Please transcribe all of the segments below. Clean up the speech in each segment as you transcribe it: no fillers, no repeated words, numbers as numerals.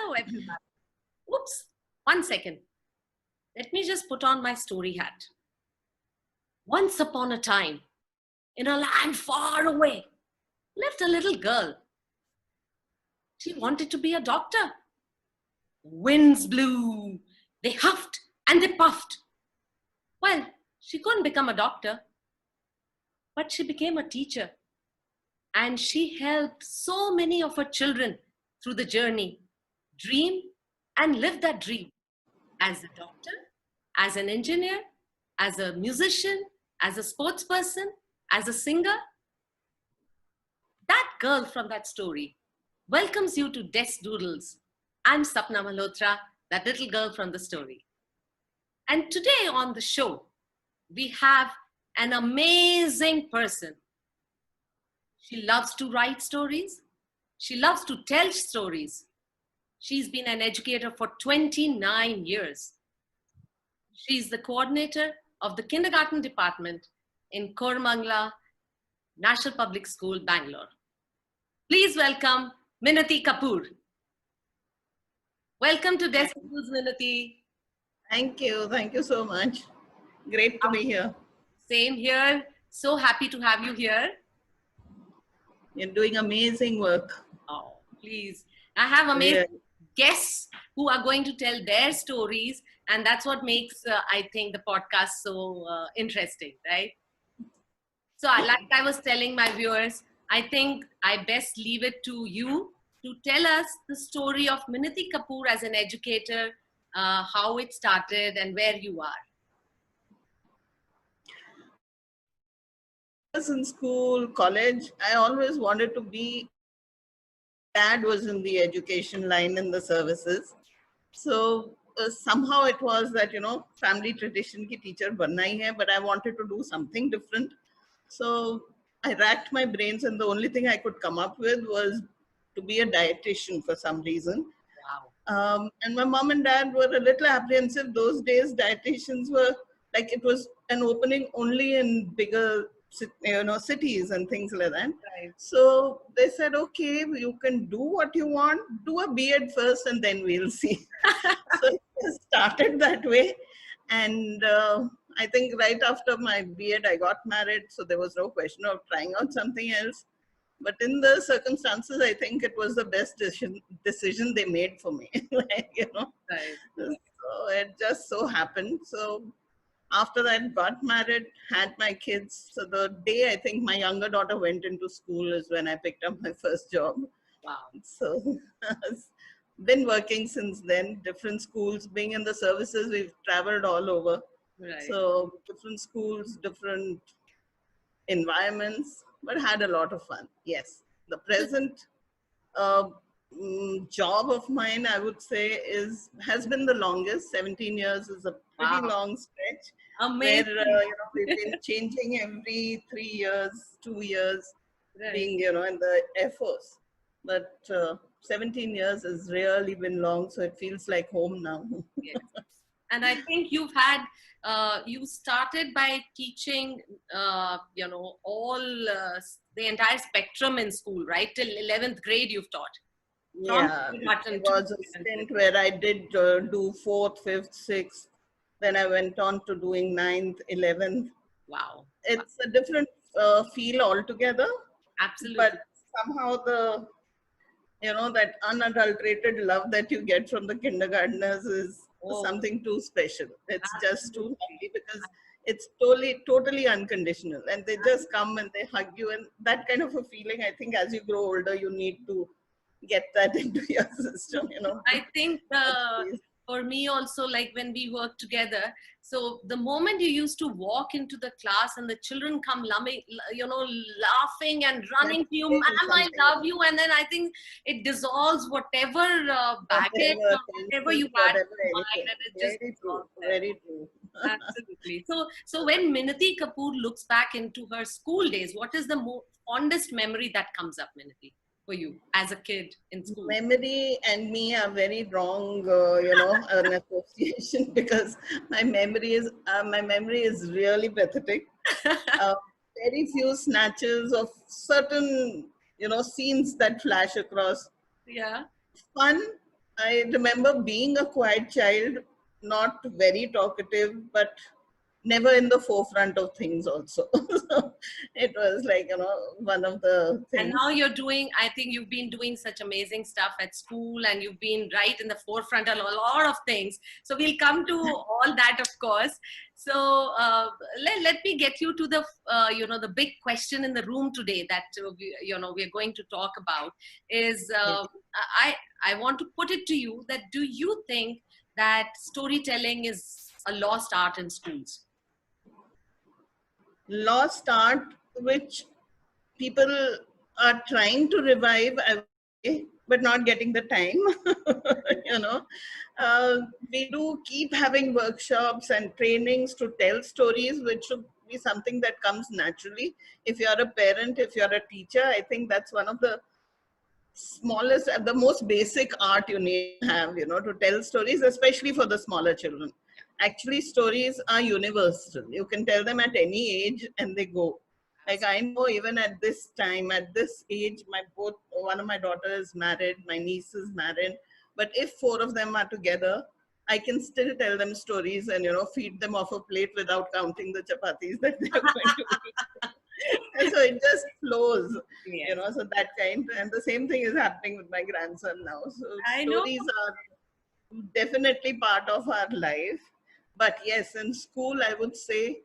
Hello, everybody. Oops, 1 second. Let me just put on my story hat. Once upon a time, in a land far away, lived a little girl. She wanted to be a doctor. Winds blew, they huffed and they puffed. Well, she couldn't become a doctor, but she became a teacher. And she helped so many of her children through the journey, dream and live that dream as a doctor, as an engineer, as a musician, as a sports person, as a singer. That girl from that story welcomes you to Des Doodles. I'm Sapna Malhotra, that little girl from the story. And today on the show, we have an amazing person. She loves to write stories. She loves to tell stories. She's been an educator for 29 years. She's the coordinator of the kindergarten department in Kormangla National Public School, Bangalore. Please welcome Minati Kapoor. Welcome to Des Doodles, Minati. Thank you. Thank you so much. Great to be here. Same here. So happy to have you here. You're doing amazing work. Oh, please. I have amazing guests who are going to tell their stories, and that's what makes, I think, the podcast so interesting, right? So, like I was telling my viewers, I think I best leave it to you to tell us the story of Minati Kapoor as an educator, how it started, and where you are. In school, college, I always wanted to be. Dad was in the education line in the services. So somehow it was that, family tradition ki teacher banna hi hai, but I wanted to do something different. So I racked my brains and the only thing I could come up with was to be a dietitian for some reason. Wow. And my mom and dad were a little apprehensive. Those days, dietitians were like, it was an opening only in bigger cities and things like that. Right. So they said, okay, you can do what you want, do a B.Ed first and then we'll see. So it started that way. And I think right after my B.Ed, I got married. So there was no question of trying out something else. But in the circumstances, I think it was the best decision they made for me. Right. So it just so happened. So after that, got married, had my kids. So the day I think my younger daughter went into school is when I picked up my first job. Wow. So been working since then, different schools. Being in the services, we've traveled all over. Right. So different schools, different environments, but had a lot of fun. Yes. The present job of mine, I would say, has been the longest. 17 years is a pretty long stretch. Amazing. Where we've been changing every 3 years, 2 years, Right. being in the Air Force. But 17 years has really been long, so it feels like home now. Yes. And I think you've had, you started by teaching, all the entire spectrum in school, right? Till 11th grade you've taught. Yeah, it was a stint where I did do 4th, 5th, 6th. Then I went on to doing 9th, 11th. Wow. It's a different feel altogether. Absolutely. But somehow that unadulterated love that you get from the kindergartners is something too special. It's just too lovely because it's totally unconditional. And they just come and they hug you. And that kind of a feeling, I think as you grow older, you need to get that into your system, I think for me also, like when we work together, so the moment you used to walk into the class and the children come laughing and running to you, ma'am, I love you, and then I think it dissolves whatever baggage or whatever you had in mind, and it just very true. Absolutely. So when Minati Kapoor looks back into her school days, what is the fondest memory that comes up, Minati, for you as a kid in school? Memory and me are very wrong, an association, because my memory is really pathetic. Very few snatches of certain, scenes that flash across. Yeah. Fun, I remember being a quiet child, not very talkative, but never in the forefront of things also. So it was like, one of the And now things. you're doing, I think you've been doing such amazing stuff at school and you've been right in the forefront of a lot of things. So we'll come to all that, of course. So let me get you to the, the big question in the room today that, we're going to talk about is, I, I want to put it to you that do you think that storytelling is a lost art in schools? Lost art, which people are trying to revive, I would say, but not getting the time. you know, uh, we do keep having workshops and trainings to tell stories, which should be something that comes naturally. If you're a parent, if you're a teacher, I think that's one of the smallest and the most basic art you need to have, to tell stories, especially for the smaller children. Actually, stories are universal. You can tell them at any age and they go. Like I know even at this time, at this age, one of my daughters is married, my niece is married. But if four of them are together, I can still tell them stories and feed them off a plate without counting the chapatis that they're going to eat. And so it just flows, Yes, so that kind. And the same thing is happening with my grandson now. So I know. stories are definitely part of our life. But yes, in school, I would say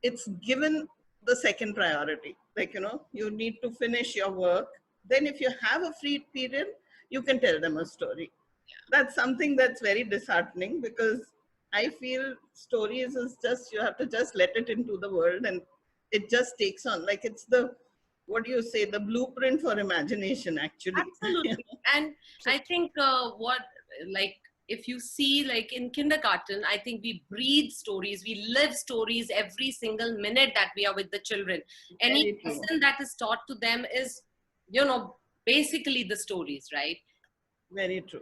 it's given the second priority. Like, you need to finish your work. Then, if you have a free period, you can tell them a story. That's something that's very disheartening because I feel stories is just, you have to just let it into the world and it just takes on. Like, it's the, what do you say, the blueprint for imagination, actually. Absolutely. And I think like, if you see, like in kindergarten, I think we breathe stories, we live stories every single minute that we are with the children. Any Very true. lesson that is taught to them is, basically the stories, right? Very true.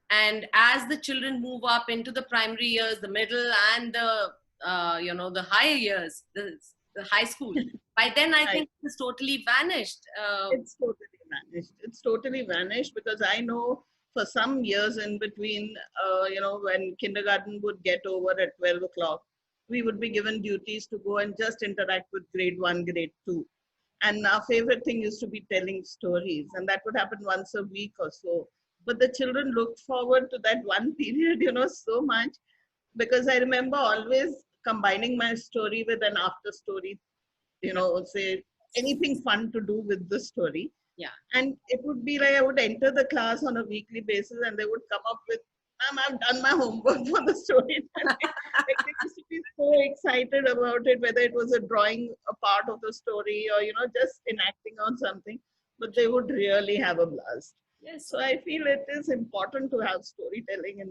And as the children move up into the primary years, the middle, and the higher years, the high school, by then I I think it's totally vanished. It's totally vanished. It's totally vanished because I know for some years in between, when kindergarten would get over at 12 o'clock, we would be given duties to go and just interact with grade one, grade two. And our favorite thing used to be telling stories, and that would happen once a week or so. But the children looked forward to that one period, so much because I remember always combining my story with an after story, Yeah, say anything fun to do with the story. yeah. And it would be like I would enter the class on a weekly basis and they would come up with, Ma'am, I've done my homework for the story. Like they used to be so excited about it, whether it was a drawing a part of the story or, just enacting on something, but they would really have a blast. Yes. So I feel it is important to have storytelling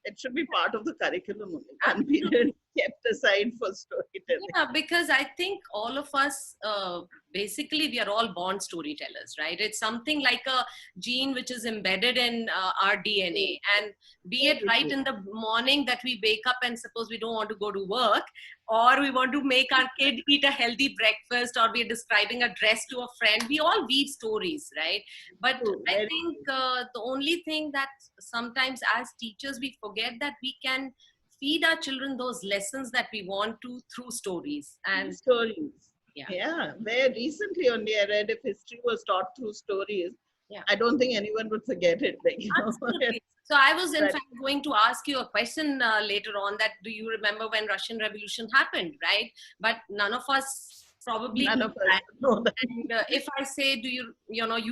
it should be part of the curriculum only. One Absolutely. period kept aside for storytelling. Yeah, because I think all of us, basically, we are all born storytellers, right? It's something like a gene which is embedded in our DNA. And be it Very right true. in the morning that we wake up and suppose we don't want to go to work, or we want to make our kid eat a healthy breakfast, or we're describing a dress to a friend, we all weave stories, right? But True, I very think the only thing that sometimes as teachers we forget that we can feed our children those lessons that we want to through stories. true. And Stories. yeah, Yeah, very recently only I read if history was taught through stories, yeah, I don't think anyone would forget it. Like, absolutely. So I was in but fact going to ask you a question later on that do you remember when Russian Revolution happened, right? But none of us probably none know of us that. would know that. And if I say do you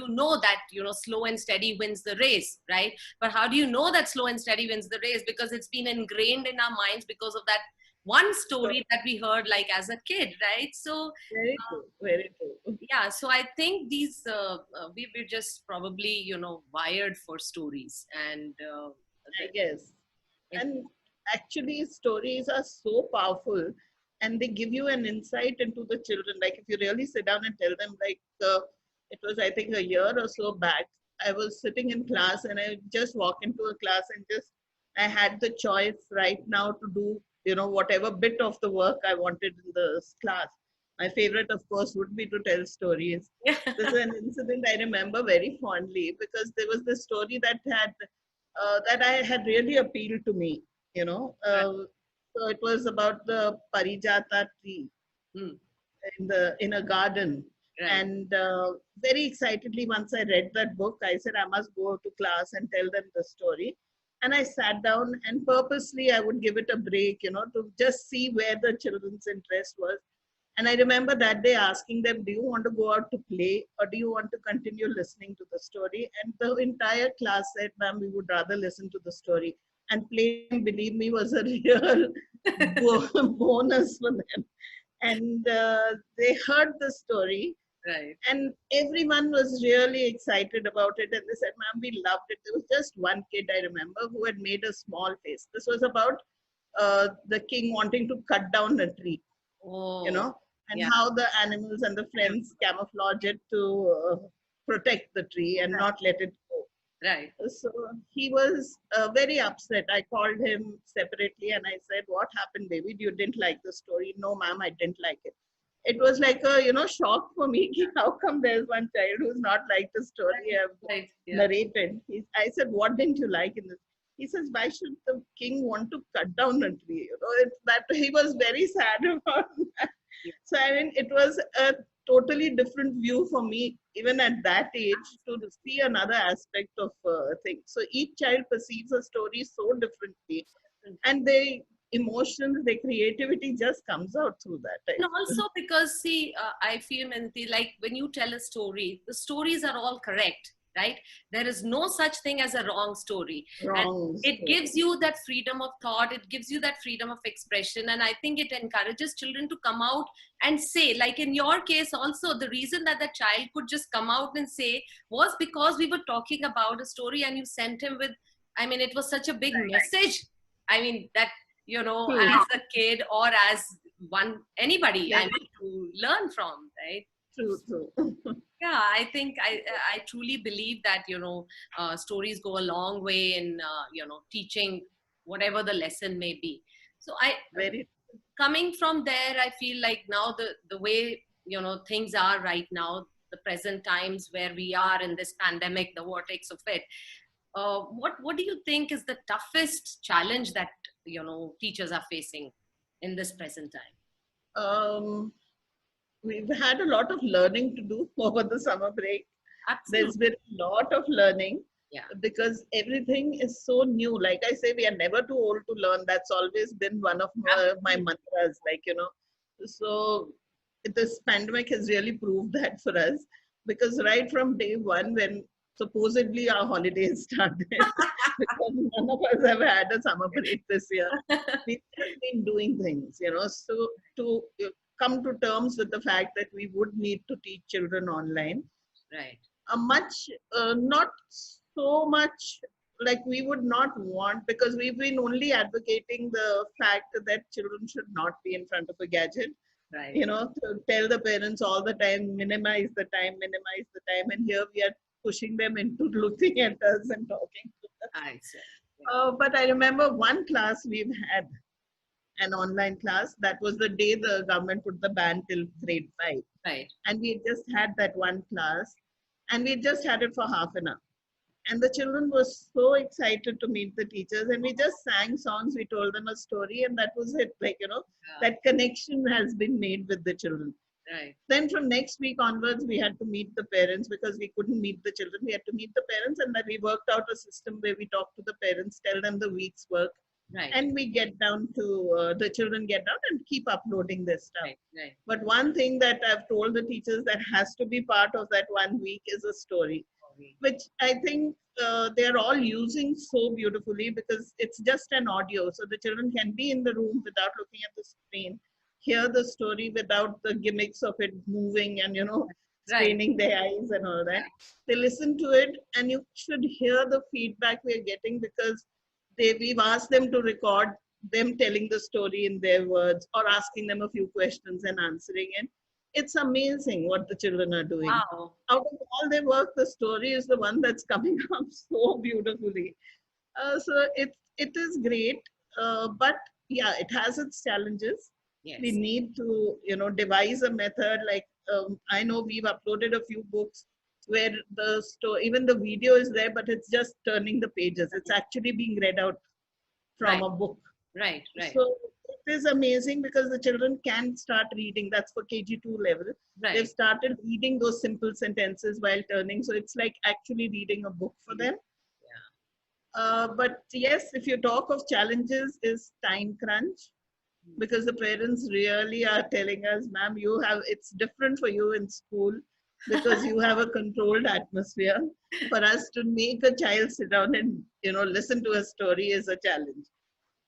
know that slow and steady wins the race, right? But how do you know that slow and steady wins the race? Because it's been ingrained in our minds because of that one So, story that we heard like as a kid, right? So very true, very true. yeah, so I think these we were just probably wired for stories. And I the- guess. it, And actually, stories are so powerful and they give you an insight into the children. Like, if you really sit down and tell them, like, it was, I think, a year or so back, I was sitting in class and I just walk into a class and I had the choice right now to do, whatever bit of the work I wanted in the class. My favorite, of course, would be to tell stories. yeah. This is an incident I remember very fondly because there was this story that had that I had really appealed to me, you know. Right. So it was about the Parijata tree Hmm. in a garden. Right. And very excitedly, once I read that book, I said I must go to class and tell them the story. And I sat down and purposely I would give it a break, you know, to just see where the children's interest was. And I remember that day asking them, do you want to go out to play or do you want to continue listening to the story? And the entire class said, ma'am, we would rather listen to the story. And playing, believe me, was a real bonus for them. And they heard the story, Right. and everyone was really excited about it. And they said, ma'am, we loved it. There was just one kid I remember who had made a small face. This was about the king wanting to cut down a tree, you Oh, know, and yeah. how the animals and the friends camouflage it to protect the tree and not let it go. Right. So he was very upset. I called him separately and I said, what happened, David? You didn't like the story? No, ma'am, I didn't like it. It was like a, shock for me. How come there's one child who's not liked the story I've Right. Yeah. narrated? I said, what didn't you like in this? He says, why should the king want to cut down a tree? It's that he was very sad about that. Yeah. So I mean, it was a totally different view for me, even at that age, to see another aspect of things. So each child perceives a story so differently, and their emotions, their creativity just comes out through that. I And feel. also because, see, I feel, Minti, like when you tell a story, the stories are all correct, right? There is no such thing as a wrong story. And Wrong it story. gives you that freedom of thought, it gives you that freedom of expression. And I think it encourages children to come out and say, like in your case also, the reason that the child could just come out and say was because we were talking about a story and you sent him with, I mean, it was such a big message. I mean, that, True, as a kid or as anybody, I very mean, to learn from, right? true, true. Yeah, I think I truly believe that, stories go a long way in, teaching whatever the lesson may be. So Very coming from there, I feel like now the way, things are right now, the present times where we are in this pandemic, the vortex of it, what do you think is the toughest challenge that, teachers are facing in this present time? um, we've had a lot of learning to do over the summer break. There's Absolutely. been a lot of learning Yeah. because everything is so new. Like I say, we are never too old to learn. That's always been one of my Absolutely. mantras. So this pandemic has really proved that for us, because right from day one, when supposedly our holidays started, because none of us have had a summer break this year, we've just been doing things, so to come to terms with the fact that we would need to teach children online, Right. not so much like we would not want, because we've been only advocating the fact that children should not be in front of a gadget, Right. to tell the parents all the time, minimize the time, and here we are pushing them into looking at us and talking to us. I see. Yeah. But I remember one class we've had, an online class. That was the day the government put the ban till grade 5. Right. And we just had that one class, and we just had it for half an hour. And the children were so excited to meet the teachers, and we just sang songs, we told them a story, and that was it. Yeah. That connection has been made with the children. Right. Then from next week onwards, we had to meet the parents, because we couldn't meet the children. We had to meet the parents, and then we worked out a system where we talk to the parents, tell them the week's work, Right. and we get down to the children get down and keep uploading this stuff. Right. Right. But one thing that I've told the teachers that has to be part of that 1 week is a story, which I think they're all using so beautifully, because it's just an audio. So the children can be in the room without looking at the screen, hear the story without the gimmicks of it moving and, Right. straining their eyes and all that. They listen to it, and you should hear the feedback we're getting, because we've asked them to record them telling the story in their words, or asking them a few questions and answering it. It's amazing what the children are doing. Wow. Out of all their work, the story is the one that's coming up so beautifully. So it is great, but yeah, it has its challenges. Yes. We need to devise a method. Like I know we've uploaded a few books where the even the video is there, but it's just turning the pages. It's actually being read out from Right, a book. right, right, So it is amazing because the children can start reading. That's for KG2 level. They've right. started reading those simple sentences while turning. So it's like actually reading a book for them. Yeah. But yes, if you talk of challenges, is time crunch, because the parents really are telling us, ma'am, it's different for you in school because you have a controlled atmosphere. For us to make a child sit down and listen to a story is a challenge.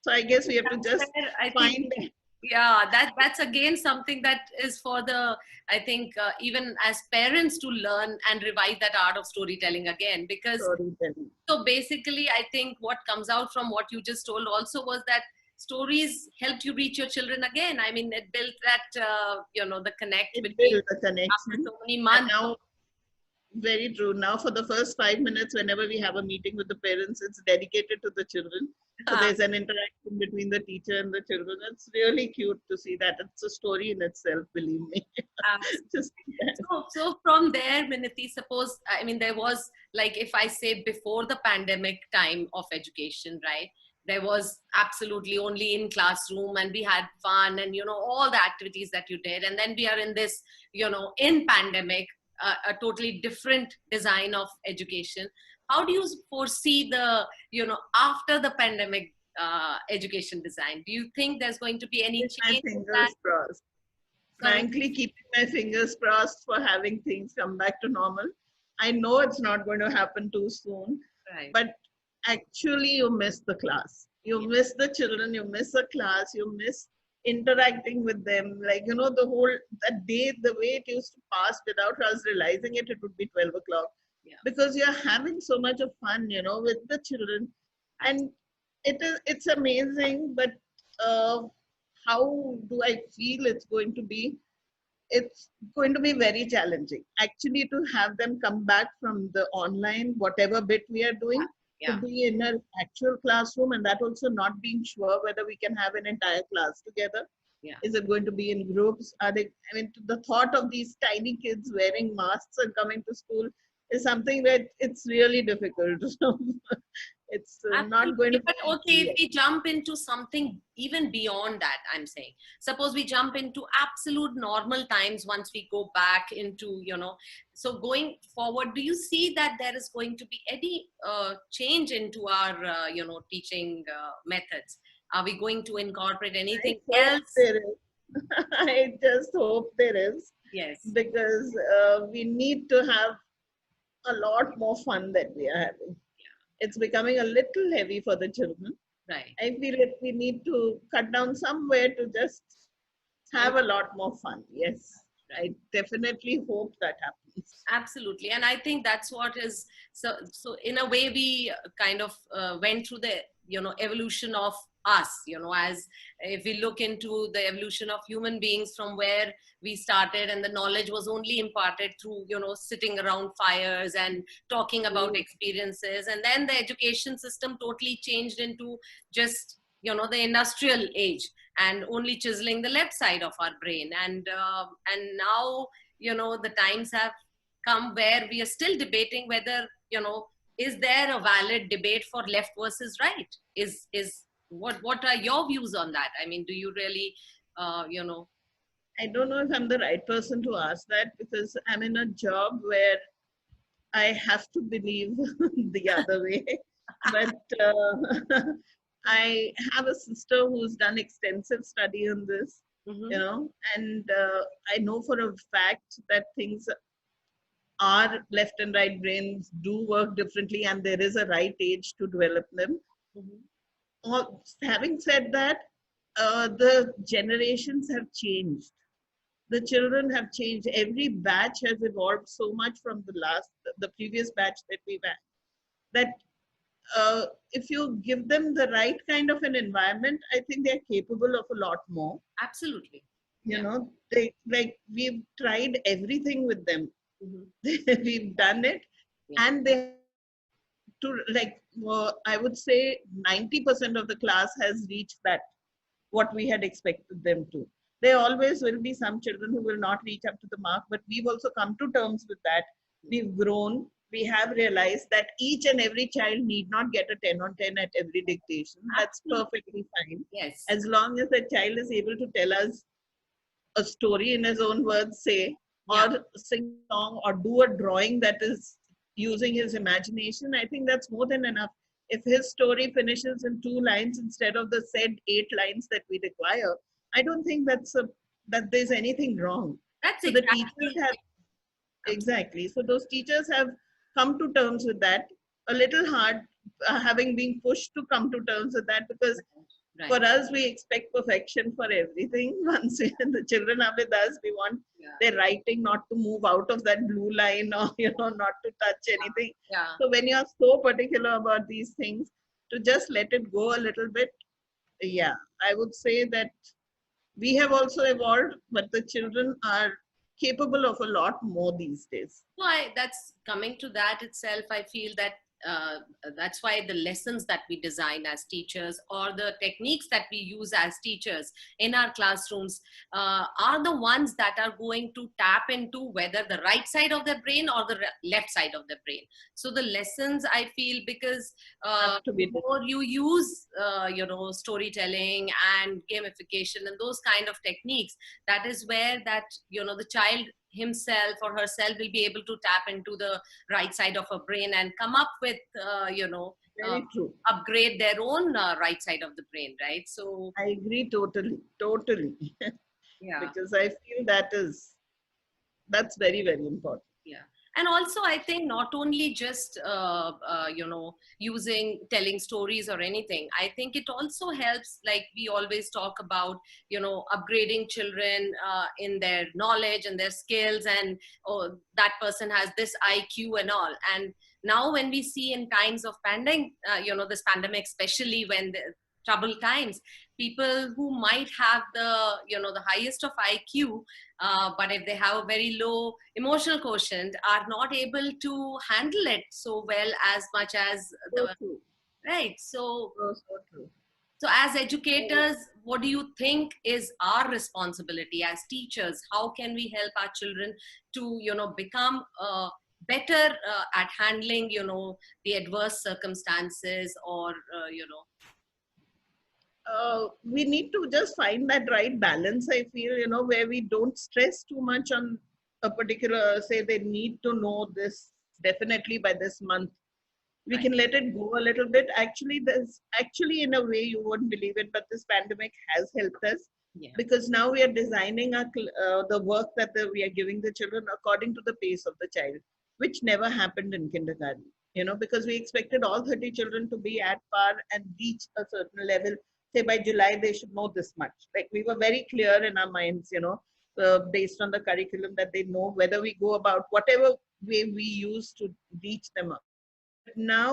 So I guess we have to That's just where I think, find. yeah, that's again something that is for the, I think, even as parents to learn and revive that art of storytelling again. Because Storytelling. so basically, I think what comes out from what you just told also was that stories helped you reach your children again. I mean, it built that, the connect It between builds a after connection. so many And months. now, very true. Now, for the first 5 minutes, whenever we have a meeting with the parents, it's dedicated to the children. So there's an interaction between the teacher and the children. It's really cute to see that. It's a story in itself, believe me. Just that. So from there, Minati, suppose, I mean, there was, like, if I say before the pandemic time of education, right? There was absolutely only in classroom and we had fun and, all the activities that you did. And then we are in this, in pandemic, a totally different design of education. How do you foresee the, after the pandemic education design? Do you think there's going to be any Keep my change in that? fingers crossed. Sorry. Frankly, keeping my fingers crossed for having things come back to normal. I know it's not going to happen too soon, Right. but actually, you miss the class. You miss the children, you miss the class, you miss interacting with them. Like, the whole that day, the way it used to pass without us realizing it, it would be 12 o'clock. Yeah. Because you're having so much of fun, with the children. And it's amazing, but uh, how do I feel it's going to be? It's going to be very challenging actually to have them come back from the online, whatever bit we are doing, to Yeah. be in an actual classroom, and that also not being sure whether we can have an entire class together. Yeah. Is it going to be in groups? Are they, I mean, the thought of these tiny kids wearing masks and coming to school is something that it's really difficult. It's not going Absolutely. to be But okay, easy if yet. we jump into something even beyond that, I'm saying, suppose we jump into absolute normal times once we go back into, so going forward, do you see that there is going to be any change into our, teaching methods? Are we going to incorporate I anything hope else? there is. I just hope there is, Yes. because we need to have a lot more fun that we are having. It's becoming a little heavy for the children. Right. I feel that we need to cut down somewhere to just have a lot more fun. Yes, I definitely hope that happens. Absolutely. And I think that's what is, so in a way we kind of went through the, evolution of us, as if we look into the evolution of human beings from where we started, and the knowledge was only imparted through, sitting around fires and talking about experiences. And then the education system totally changed into just, the industrial age, and only chiseling the left side of our brain. And now, the times have come where we are still debating whether, is there a valid debate for left versus right? Is what are your views on that? I mean, do you really, you know I don't know if I'm the right person to ask that, because I'm in a job where I have to believe the other way. But I have a sister who's done extensive study on this, Mhm. and I know for a fact that things, our left and right brains do work differently, and there is a right age to develop them. Mhm. Having said that, the generations have changed. The children have changed. Every batch has evolved so much from the previous batch that we've had, that if you give them the right kind of an environment, I think they're capable of a lot more. Absolutely. You Yeah. know, they like we've tried everything with them. Mhm. We've done it, Yeah. and they to like I would say 90% of the class has reached that what we had expected them to. There always will be some children who will not reach up to the mark, but we've also come to terms with that. we've grown, we have realized that each and every child need not get a 10 on 10 at every dictation. That's Absolutely. perfectly fine. Yes. As long as the child is able to tell us a story in his own words, say, Yeah. or sing a song or do a drawing that is using his imagination, I think that's more than enough. If his story finishes in 2 lines instead of the said 8 lines that we require, I don't think that there's anything wrong. That's So the teachers exactly. have exactly. So those teachers have come to terms with that. A little hard, having been pushed to come to terms with that, because Right. for us, we expect perfection for everything. Once the children are with us, we want Yeah. their writing not to move out of that blue line, or not to touch anything. Yeah. So when you're so particular about these things, to just let it go a little bit, yeah, I would say that we have also evolved, but the children are capable of a lot more these days. So that's coming to that itself. I feel that uh, that's why the lessons that we design as teachers, or the techniques that we use as teachers in our classrooms, are the ones that are going to tap into whether the right side of the brain or the left side of the brain. So the lessons, I feel, because Have to be the more you use, storytelling and gamification and those kind of techniques, that is where that, the child himself or herself will be able to tap into the right side of her brain and come up with uh, very true. upgrade their own right side of the brain, right? So I agree totally, totally, yeah. because I feel that's very, very important. Yeah. And also, I think not only just using telling stories or anything, I think it also helps, like we always talk about, upgrading children in their knowledge and their skills, and oh, that person has this IQ and all. And now when we see in times of this pandemic, especially when the trouble times, people who might have the highest of IQ, but if they have a very low emotional quotient, are not able to handle it so well as much as So the true. right. So So true. so as educators, what do you think is our responsibility as teachers? How can we help our children to become better at handling the adverse circumstances, or We need to just find that right balance, I feel, where we don't stress too much on a particular, say they need to know this definitely by this month. We right? can let it go a little bit. Actually, there's actually, in a way, you wouldn't believe it, but this pandemic has helped us, Yeah. because now we are designing the work that we are giving the children according to the pace of the child, which never happened in kindergarten. Because we expected all 30 children to be at par and reach a certain level. Say by July, they should know this much. Like, we were very clear in our minds, based on the curriculum, that they know whether we go about whatever way we use to reach them up. Now,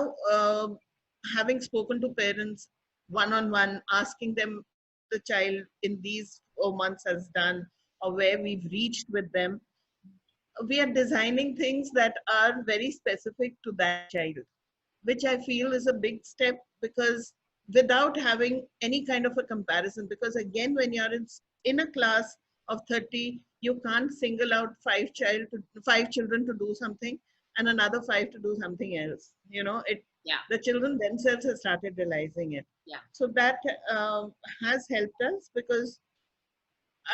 having spoken to parents one on one, asking them the child in these 4 months has done, or where we've reached with them, we are designing things that are very specific to that child, which I feel is a big step, because without having any kind of a comparison, because again, when you're in a class of 30, you can't single out five children to do something and another five to do something else. Yeah. The children themselves have started realizing it. Yeah. So that has helped us, because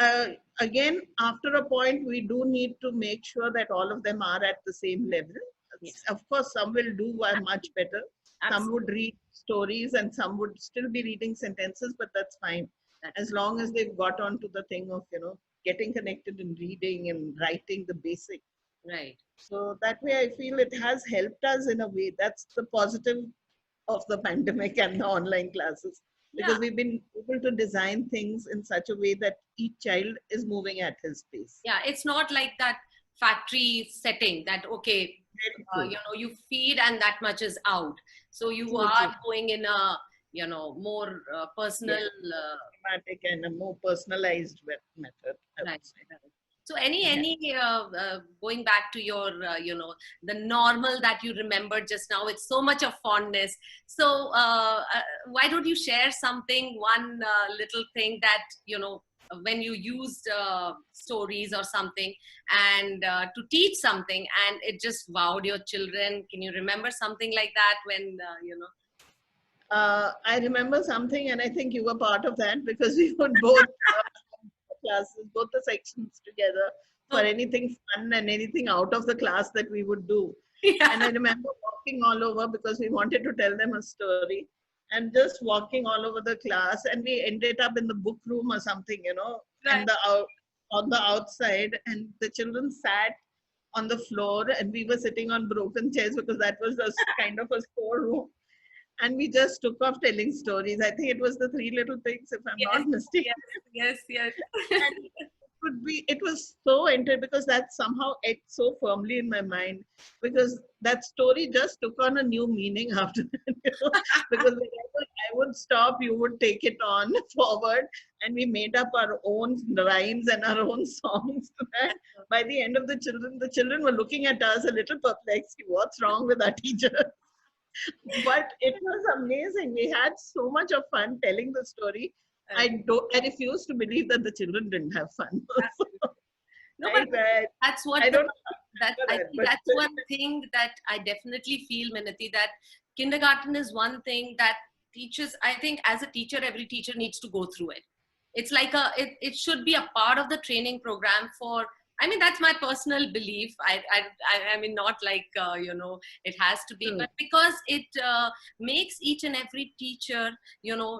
uh, again, after a point, we do need to make sure that all of them are at the same level. Yeah. Of course, some will do much better. Some would read stories and some would still be reading sentences, but that's fine. As long as they've got onto the thing of, getting connected and reading and writing the basic. Right. So that way, I feel it has helped us in a way. That's the positive of the pandemic and the online classes, Yeah. because we've been able to design things in such a way that each child is moving at his pace. Yeah, it's not like that factory setting that, okay, Very true. you feed and that much is out. So you True, are true. going in a more personal Yes, systematic and a more personalized method, I right, would say. right. So any Yeah. going back to your the normal that you remembered just now, it's so much of fondness. So why don't you share something, one little thing that when you used stories or something, and to teach something, and it just wowed your children? Can you remember something like that when I remember something, and I think you were part of that because we would both classes, both the sections together for Oh, anything fun and anything out of the class that we would do. And yeah, I remember walking all over because we wanted to tell them a story and just walking all over the class. And we ended up in the book room or something, right. and on the outside. And the children sat on the floor and we were sitting on broken chairs because that was a kind of a storeroom. And we just took off telling stories. I think it was the Three Little Pigs, if I'm Yes, not mistaken. yes, yes, yes. And it was so entered because that somehow ate so firmly in my mind, because that story just took on a new meaning after that, because whenever I would stop, you would take it on forward, and we made up our own rhymes and our own songs to that. By the end of the children were looking at us a little perplexed. What's wrong with our teacher? But it was amazing. We had so much of fun telling the story. I refuse to believe that the children didn't have fun. No, but I, that's what I don't know that I that, think but that's one thing that I definitely feel, Minati, that kindergarten is one thing that teachers, I think as a teacher, every teacher needs to go through it. It's like it should be a part of the training program for, I mean, that's my personal belief. I mean, not like, it has to be, true. but because it makes each and every teacher,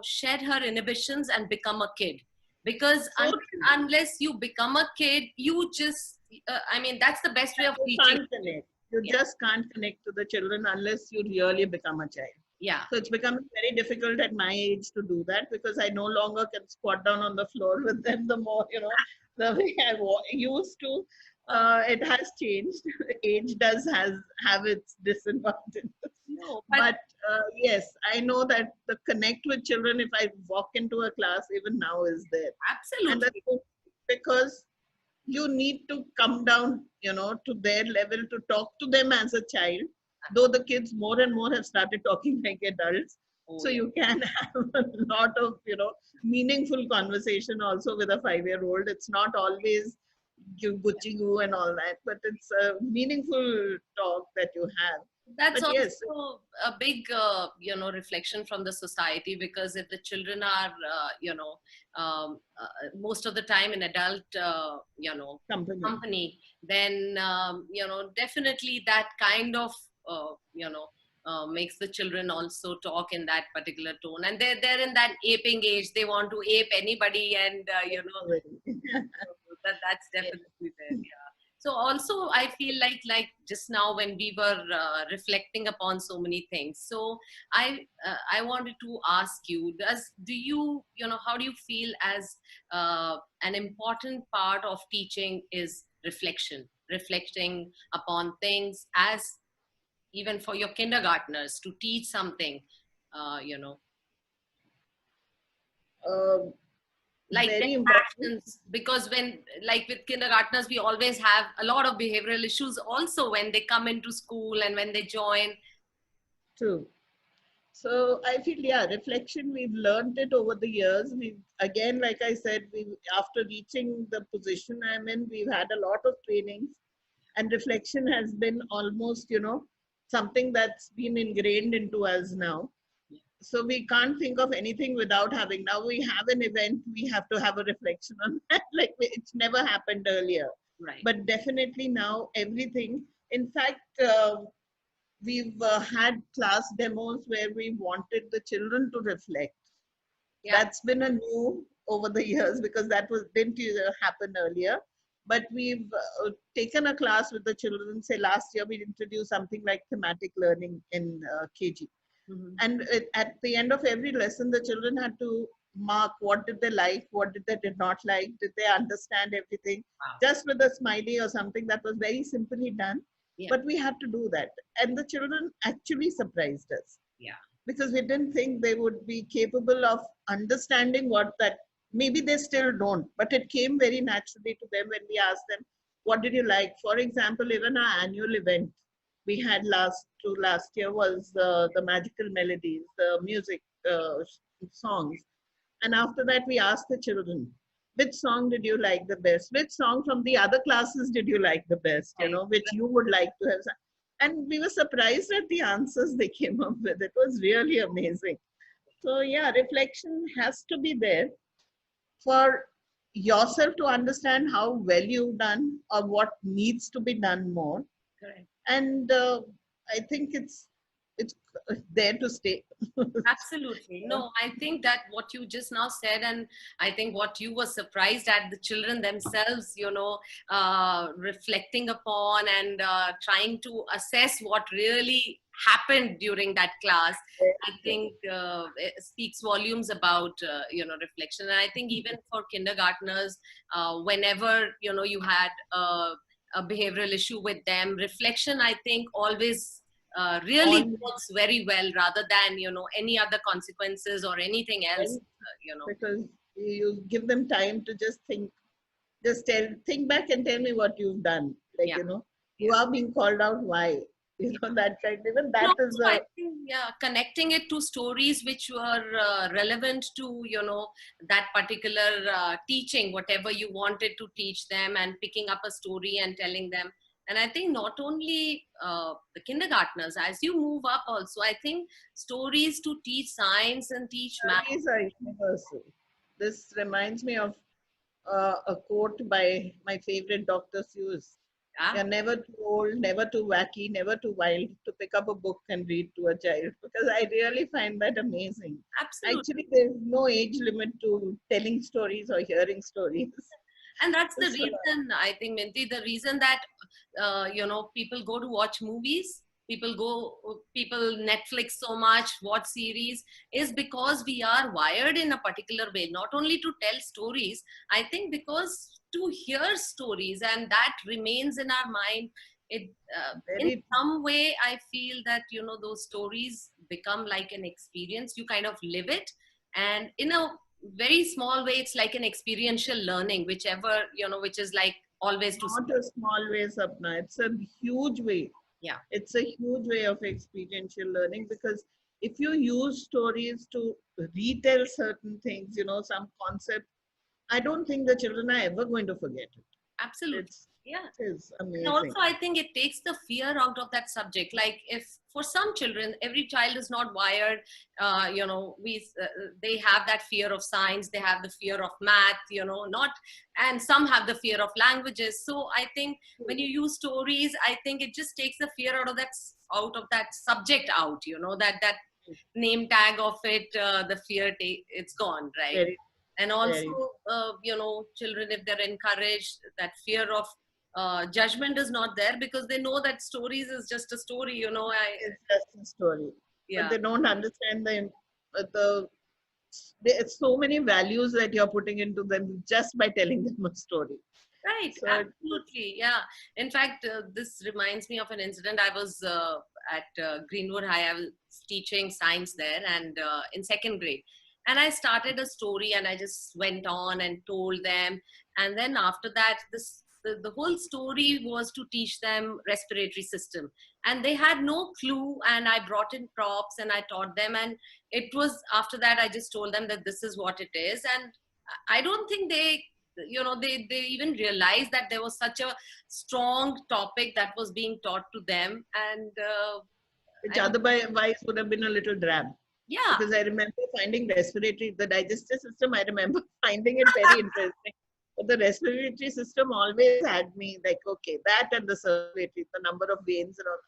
shed her inhibitions and become a kid. Because So true. unless you become a kid, you just, I mean, that's the best way of You teaching. can't connect. You Yeah. just can't connect to the children unless you really become a child. Yeah. So it's becoming very difficult at my age to do that because I no longer can squat down on the floor with them. The more, the way I used to, it has changed. Age does has have its disadvantages. No, but But yes, I know that the connect with children, if I walk into a class, even now is there. And that's absolutely. because you need to come down, to their level to talk to them as a child. Though the kids more and more have started talking like adults, Oh, so yeah. you can have a lot of, meaningful conversation also with a 5-year-old. It's not always you gucci goo and all that, but it's a meaningful talk that you have. That's But yes, also a big, reflection from the society, because if the children are, most of the time in adult, company. company, then, definitely that kind of, makes the children also talk in that particular tone, and they're in that aping age. They want to ape anybody, and that's Yes. definitely there. Yeah. So also I feel like just now when we were reflecting upon so many things, so I wanted to ask you, do you, how do you feel as an important part of teaching is reflecting upon things, as even for your kindergartners to teach something, uh, you know Um, like their Very important. actions, because when, like with kindergartners, we always have a lot of behavioral issues also when they come into school and when they join. True. So I feel, yeah, reflection, we've learned it over the years. We've, again, like I said, we after reaching the position I'm in, we've had a lot of trainings, and reflection has been almost, something that's been ingrained into us now. So we can't think of anything without having. Now we have an event, we have to have a reflection on that. Like it's never happened earlier. Right. But definitely now everything. In fact, we've had class demos where we wanted the children to reflect. Yeah. That's been a new over the years because that was didn't happen earlier. But we've taken a class with the children. Say last year we introduced something like thematic learning in KG, Mhm. and at the end of every lesson, the children had to mark what did they like, what did not like, did they understand everything, Wow. just with a smiley or something. That was very simply done, Yeah. but we had to do that, and the children actually surprised us Yeah. because we didn't think they would be capable of understanding what that. Maybe they still don't, but it came very naturally to them when we asked them, what did you like? For example, even our annual event we had last year was the magical melodies, the music songs. And after that, we asked the children, which song did you like the best? Which song from the other classes did you like the best? You Right. know, which you would like to have. And we were surprised at the answers they came up with. It was really amazing. So, yeah, reflection has to be there for yourself to understand how well you've done or what needs to be done more. Correct. And I think it's there to stay. Absolutely. No, I think that what you just now said, and I think what you were surprised at, the children themselves, reflecting upon and trying to assess what really happened during that class, I think it speaks volumes about, reflection. And I think even for kindergartners, whenever, you had a behavioral issue with them, reflection, I think, always really On works very well rather than any other consequences or anything else. because you give them time to just think, think back and tell me what you've done. Like, Yeah, you yeah. are being called out. Why? That kind. Even And that is also, I think, connecting it to stories which were relevant to, that particular teaching, whatever you wanted to teach them, and picking up a story and telling them. And I think not only the kindergartners, as you move up also, I think stories to teach science and teach math. stories are universal. This reminds me of a quote by my favorite Dr. Seuss. Yeah, You're never too old, never too wacky, never too wild to pick up a book and read to a child, because I really find that amazing. absolutely. Actually, there's no age limit to telling stories or hearing stories. And that's the So, reason, I think, Minty, the reason that people go to watch movies, people Netflix so much, watch series, is because we are wired in a particular way, not only to tell stories, I think, because to hear stories, and that remains in our mind. It in very some way, I feel that those stories become like an experience. You kind of live it, and in a very small way, it's like an experiential learning, whichever, which is like always to not a small way, Sapna. It's a huge way. yeah. It's a huge way of experiential learning, because if you use stories to retell certain things, some concept, I don't think the children are ever going to forget it. Absolutely. It's Yeah. it is And amazing. also, I think it takes the fear out of that subject. Like, if for some children, every child is not wired, they have that fear of science, they have the fear of math, not, and some have the fear of languages. So I think when you use stories, I think it just takes the fear out of that subject out. That name tag of it, the fear, it's gone, right? Very, And also, very. children, if they're encouraged, that fear of judgment is not there, because they know that stories is just a story. It's just a story, but Yeah, they don't understand the there's so many values that you're putting into them just by telling them a story. right, So absolutely, yeah. In fact, this reminds me of an incident. I was at Greenwood High. I was teaching science there, and in second grade, and I started a story, and I just went on and told them. And then after that, the whole story was to teach them respiratory system, and they had no clue. And I brought in props and I taught them, and it was after that I just told them that this is what it is. And I don't think they even realized that there was such a strong topic that was being taught to them. And which I mean, otherwise would have been a little drab. yeah. Because I remember finding the digestive system, I remember finding it very interesting. But the respiratory system always had me like, okay, that and the circulatory, the number of veins and all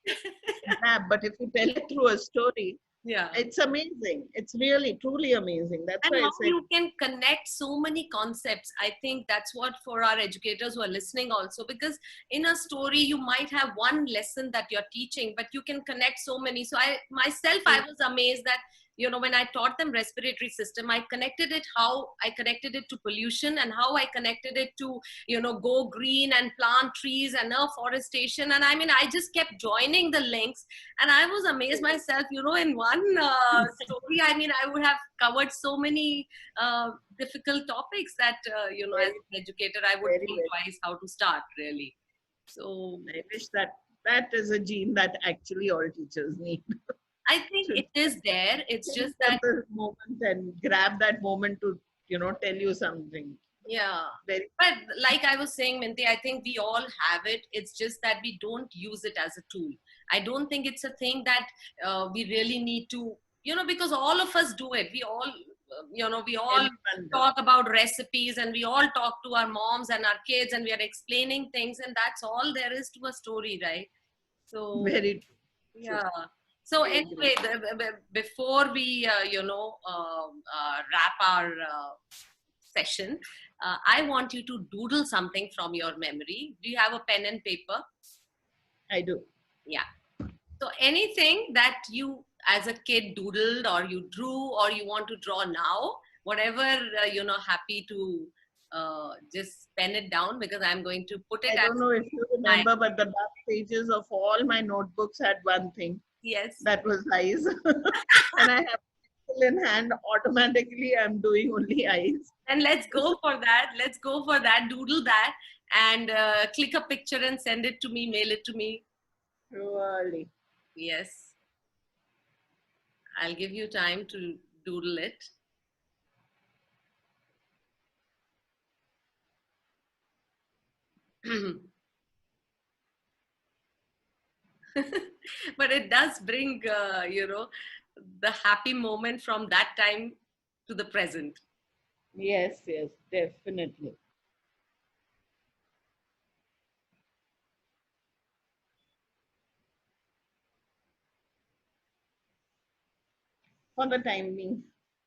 that. But if you tell it through a story, Yeah. it's amazing. It's really, truly amazing. That's And why I how said, you can connect so many concepts. I think that's what, for our educators who are listening also, because in a story you might have one lesson that you're teaching, but you can connect so many. So I was amazed that when I taught them respiratory system, I connected it to pollution, and how I connected it to go green and plant trees and afforestation. And I mean, I just kept joining the links, and I was amazed myself, in one story. I mean, I would have covered so many difficult topics that, as very, an educator, I would very, think very. twice how to start, really. So I wish that is a gene that actually all teachers need. I think To it is there. It's think just at that, the moment and grab that moment to, tell you something. Yeah. Very But like I was saying, Minty, I think we all have it. It's just that we don't use it as a tool. I don't think it's a thing that we really need to, because all of us do it. We all, we all everyone does. talk about recipes, and we all talk to our moms and our kids, and we are explaining things, and that's all there is to a story, right? So, Very true. yeah. So I agree. anyway, before we, wrap our session, I want you to doodle something from your memory. Do you have a pen and paper? I do. Yeah. So anything that you as a kid doodled or you drew or you want to draw now, whatever, happy to just pen it down, because I'm going to put it I as don't know if you my, remember, but the back pages of all my notebooks had one thing. yes. That was eyes. And I have pencil in hand. Automatically, I'm doing only eyes. And let's go for that. Let's go for that. Doodle that and click a picture and send it to me, mail it to me. Surely. Yes. I'll give you time to doodle it. But it does bring, the happy moment from that time to the present. Yes, yes, definitely. For the time being.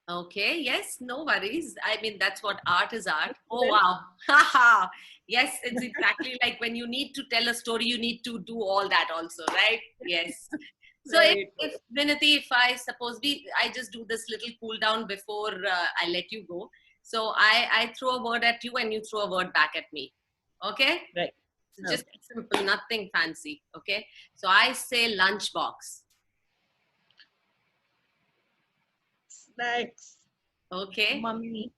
Okay, yes, no worries. I mean, that's what art is art. Oh, Well, wow. Haha. Yes, it's exactly like when you need to tell a story, you need to do all that also, right? Yes. So very true. if Vinati, if I suppose I just do this little cool down before I let you go. So I throw a word at you and you throw a word back at me. Okay? Right. So Okay. just simple, nothing fancy. Okay? So I say lunchbox. Snacks. Okay? Mummy.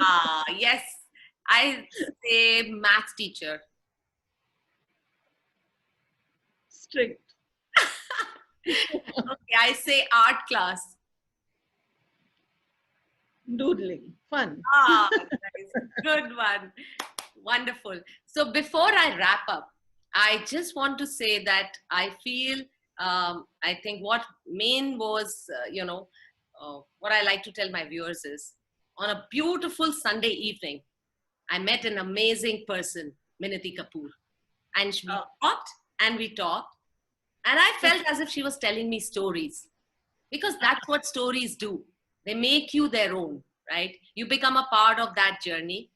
Ah, yes. I say maths teacher. Strict. Okay, I say art class. Doodling. Fun. Ah, nice. Good one. Wonderful. So before I wrap up, I just want to say that I feel, I think what main was, what I like to tell my viewers is, on a beautiful Sunday evening, I met an amazing person, Minati Kapoor. And we Oh, talked and we talked. And I felt as if she was telling me stories, because that's what stories do. They make you their own, right? You become a part of that journey.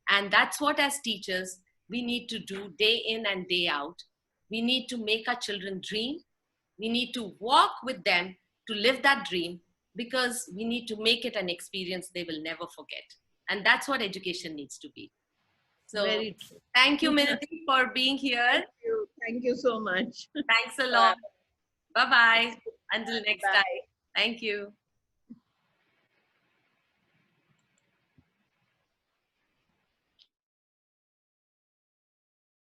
And that's what, as teachers, we need to do day in and day out. We need to make our children dream. We need to walk with them to live that dream, because we need to make it an experience they will never forget. And that's what education needs to be. So very true. thank you, Minati, for being here. Thank you. Thank you so much. Thanks a Bye. lot. Bye bye. Until next time. Bye. Thank you.